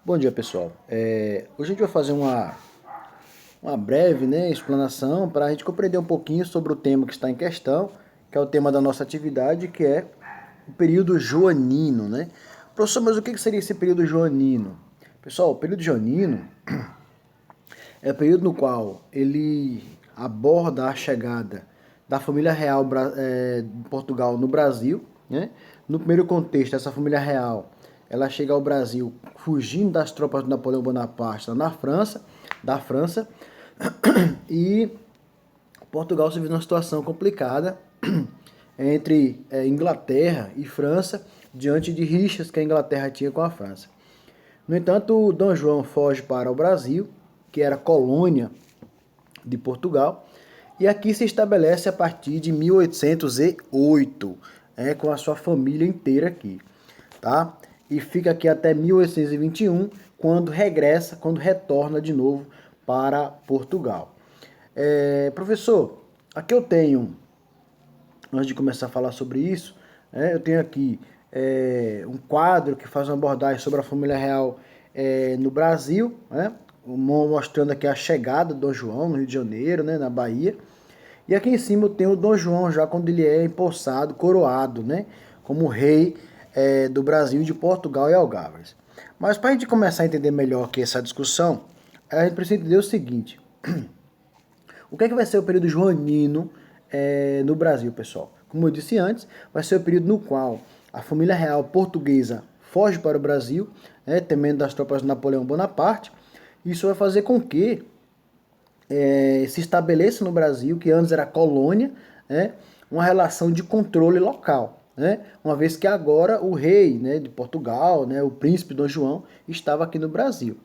Bom dia, pessoal. Hoje a gente vai fazer uma breve, explanação para a gente compreender um pouquinho sobre o tema que está em questão, que é o tema da nossa atividade, que é o período joanino, né? Professor, mas o que seria esse período joanino? Pessoal, o período joanino é o período no qual ele aborda a chegada da família real de Portugal no Brasil, né? No primeiro contexto, essa família real ela chega ao Brasil fugindo das tropas de Napoleão Bonaparte da França, e Portugal se viu numa situação complicada entre Inglaterra e França, diante de rixas que a Inglaterra tinha com a França. No entanto, Dom João foge para o Brasil, que era colônia de Portugal, e aqui se estabelece a partir de 1808, com a sua família inteira aqui, tá? E fica aqui até 1821, quando retorna de novo para Portugal. Professor, aqui eu tenho, antes de começar a falar sobre isso, eu tenho aqui um quadro que faz uma abordagem sobre a família real no Brasil, né? Mostrando aqui a chegada do Dom João no Rio de Janeiro, né, na Bahia. E aqui em cima eu tenho o Dom João já quando ele é empossado, coroado, né, como rei do Brasil, de Portugal e Algarves. Mas para a gente começar a entender melhor aqui essa discussão, a gente precisa entender o seguinte: o que é que vai ser o período joanino no Brasil, pessoal? Como eu disse antes, vai ser o período no qual a família real portuguesa foge para o Brasil, temendo das tropas de Napoleão Bonaparte. Isso vai fazer com que se estabeleça no Brasil, que antes era colônia, uma relação de controle local. Uma vez que agora o rei, de Portugal, o príncipe Dom João, estava aqui no Brasil.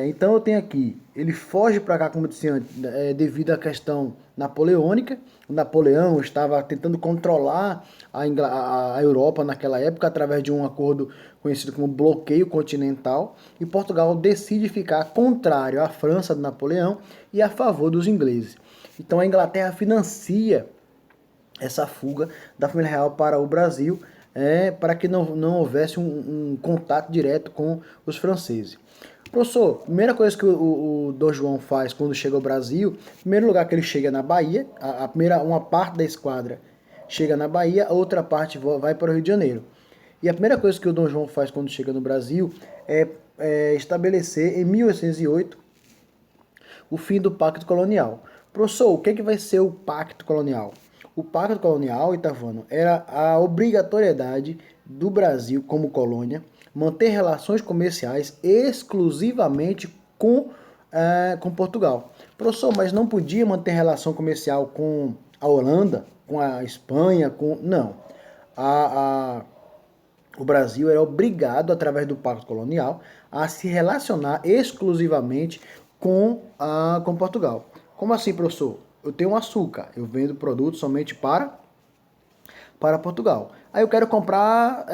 Então eu tenho aqui, ele foge para cá, como eu disse antes, devido à questão napoleônica. O Napoleão estava tentando controlar a Europa naquela época através de um acordo conhecido como bloqueio continental, e Portugal decide ficar contrário à França de Napoleão e a favor dos ingleses. Então a Inglaterra financia essa fuga da família real para o Brasil, para que não houvesse um contato direto com os franceses. Professor, primeira coisa que o Dom João faz quando chega ao Brasil, primeiro lugar que ele chega na Bahia, uma parte da esquadra chega na Bahia, a outra parte vai para o Rio de Janeiro. E a primeira coisa que o Dom João faz quando chega no Brasil é estabelecer, em 1808, o fim do Pacto Colonial. Professor, o que vai ser o Pacto Colonial? O Pacto Colonial, Itavano, era a obrigatoriedade do Brasil como colônia manter relações comerciais exclusivamente com Portugal. Professor, mas não podia manter relação comercial com a Holanda, com a Espanha, Não. O Brasil era obrigado, através do Pacto Colonial, a se relacionar exclusivamente com Portugal. Como assim, professor? Eu tenho açúcar, eu vendo produtos somente para Portugal. Aí eu quero comprar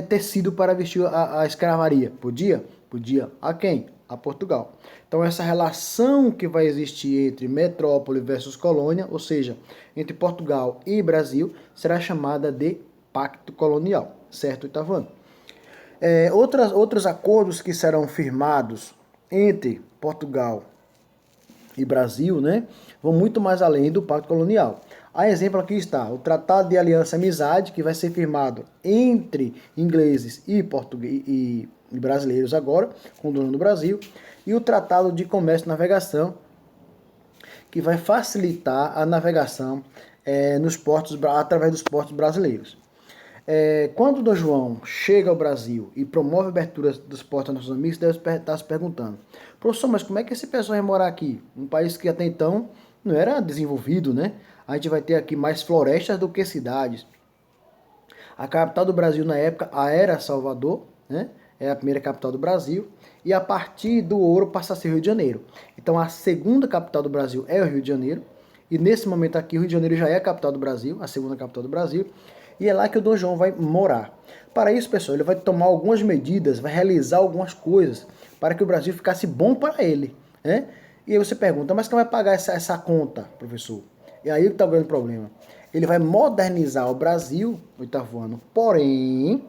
tecido para vestir a escravaria. Podia? Podia. A quem? A Portugal. Então essa relação que vai existir entre metrópole versus colônia, ou seja, entre Portugal e Brasil, será chamada de Pacto Colonial. Certo, Itavano? Outros acordos que serão firmados entre Portugal e Brasil, vão muito mais além do Pacto Colonial. A exemplo aqui está o Tratado de Aliança e Amizade, que vai ser firmado entre ingleses e brasileiros agora, com o dono do Brasil, e o Tratado de Comércio e Navegação, que vai facilitar a navegação através dos portos brasileiros. Quando o Dom João chega ao Brasil e promove a abertura dos portos aos nossos amigos, deve estar se perguntando: professor, mas como é que esse pessoal vai morar aqui? Um país que até então não era desenvolvido, né? A gente vai ter aqui mais florestas do que cidades. A capital do Brasil na época era Salvador, né? É a primeira capital do Brasil. E a partir do ouro passa a ser Rio de Janeiro. Então a segunda capital do Brasil é o Rio de Janeiro. E nesse momento aqui o Rio de Janeiro já é a capital do Brasil, a segunda capital do Brasil. E é lá que o Dom João vai morar. Para isso, pessoal, ele vai tomar algumas medidas, vai realizar algumas coisas para que o Brasil ficasse bom para ele, né? E aí você pergunta, mas quem vai pagar essa conta, professor? E aí que está o grande problema. Ele vai modernizar o Brasil, oitavo ano, porém,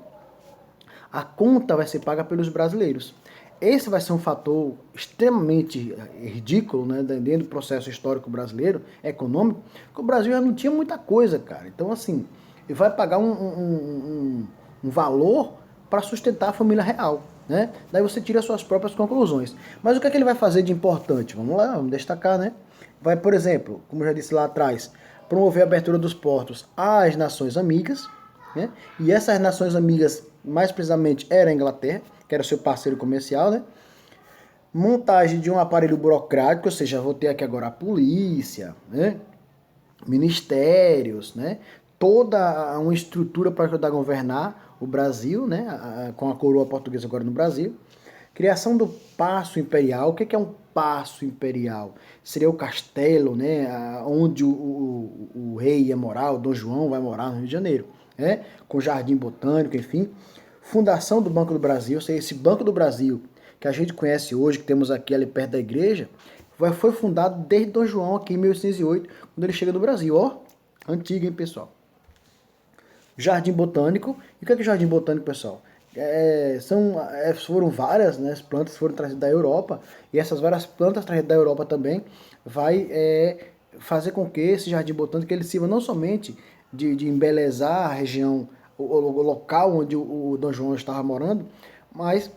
a conta vai ser paga pelos brasileiros. Esse vai ser um fator extremamente ridículo, né, dentro do processo histórico brasileiro, econômico, que o Brasil já não tinha muita coisa, cara. Então, assim, ele vai pagar um valor para sustentar a família real, né? Daí você tira suas próprias conclusões. Mas o que é que ele vai fazer de importante? Vamos lá, vamos destacar, né? Vai, por exemplo, como eu já disse lá atrás, promover a abertura dos portos às nações amigas, né? E essas nações amigas, mais precisamente, era a Inglaterra, que era o seu parceiro comercial, né? Montagem de um aparelho burocrático, ou seja, vou ter aqui agora a polícia, né? Ministérios, né? Toda uma estrutura para ajudar a governar o Brasil, né? Com a coroa portuguesa agora no Brasil. Criação do Paço Imperial. O que é um Paço Imperial? Seria o castelo, né? Onde o rei ia morar, o Dom João vai morar no Rio de Janeiro, né? Com jardim botânico, enfim. Fundação do Banco do Brasil, ou seja, esse Banco do Brasil que a gente conhece hoje, que temos aqui ali perto da igreja, foi fundado desde Dom João aqui em 1808, quando ele chega no Brasil. Ó, antigo, hein, pessoal? Jardim Botânico. E o que é Jardim Botânico, pessoal? Foram várias, né, as plantas foram trazidas da Europa, e essas várias plantas trazidas da Europa também vai fazer com que esse Jardim Botânico ele sirva não somente de embelezar a região, o local onde o Dom João estava morando, mas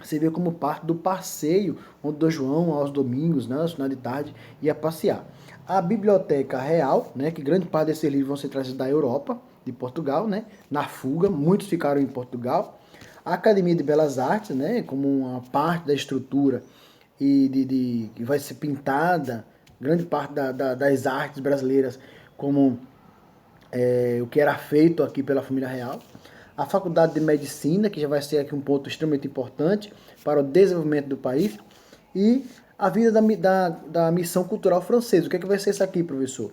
servia como parte do passeio onde Dom João, aos domingos, né, aos finais de tarde, ia passear. A Biblioteca Real, né, que grande parte desses livros vão ser trazidos da Europa, de Portugal, né, na fuga, muitos ficaram em Portugal. A Academia de Belas Artes, né, como uma parte da estrutura e que vai ser pintada, grande parte das artes brasileiras, como o que era feito aqui pela família real. A Faculdade de Medicina, que já vai ser aqui um ponto extremamente importante para o desenvolvimento do país. E a vida da missão cultural francesa. O que é que vai ser isso aqui, professor?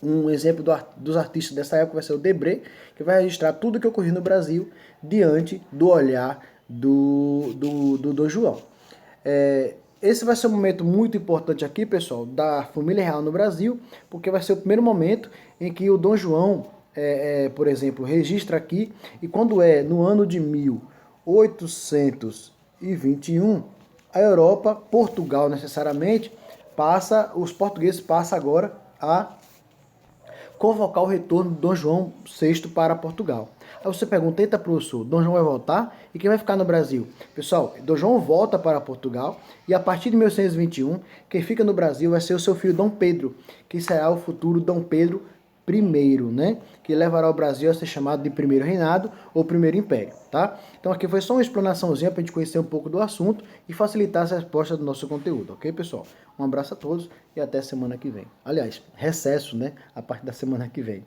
Um exemplo dos artistas dessa época vai ser o Debré, que vai registrar tudo o que ocorreu no Brasil diante do olhar do Dom João. Esse vai ser um momento muito importante aqui, pessoal, da família real no Brasil, porque vai ser o primeiro momento em que o Dom João, por exemplo, registra aqui, e quando no ano de 1821, a Europa, Portugal necessariamente, os portugueses passam agora a convocar o retorno de Dom João VI para Portugal. Aí você pergunta, eita, professor, Dom João vai voltar? E quem vai ficar no Brasil? Pessoal, Dom João volta para Portugal e a partir de 1821, quem fica no Brasil vai ser o seu filho Dom Pedro, que será o futuro Dom Pedro I, né? Que levará o Brasil a ser chamado de Primeiro Reinado ou Primeiro Império, tá? Então aqui foi só uma explanaçãozinha para a gente conhecer um pouco do assunto e facilitar as respostas do nosso conteúdo, ok, pessoal? Um abraço a todos e até semana que vem. Aliás, recesso, né? A partir da semana que vem.